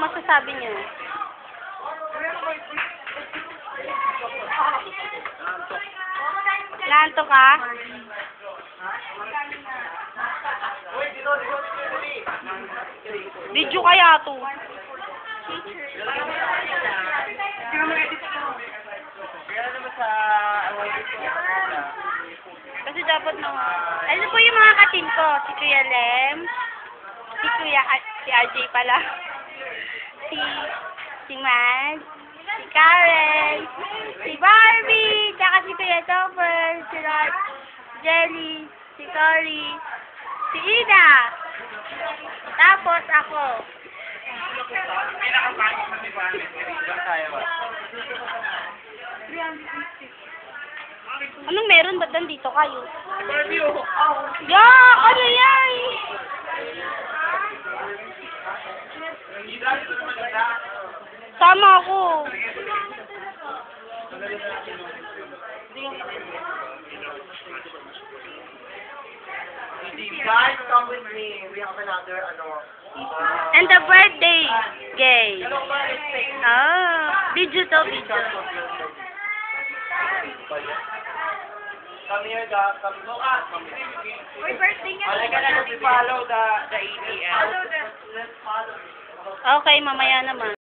masasabi niyo? Nanto ka? Video kaya to. Kasi dapat na ano po yung mga katin ko? Si Kuya Lem, si RJ pala, si Mad, si Karen, si Barbie, tsaka si Kuya Topper, si Rod, Jelly, si Cory, si Ida, tapos ako. Anong meron? Ba't nandito kayo? Yak! Ano yan? Sama ako. Guys, come with me. We have another, And the birthday game. Oh, video to, video. Come here, come look at. Uy, birthday niya. Follow the ATM. Okay, mamaya naman.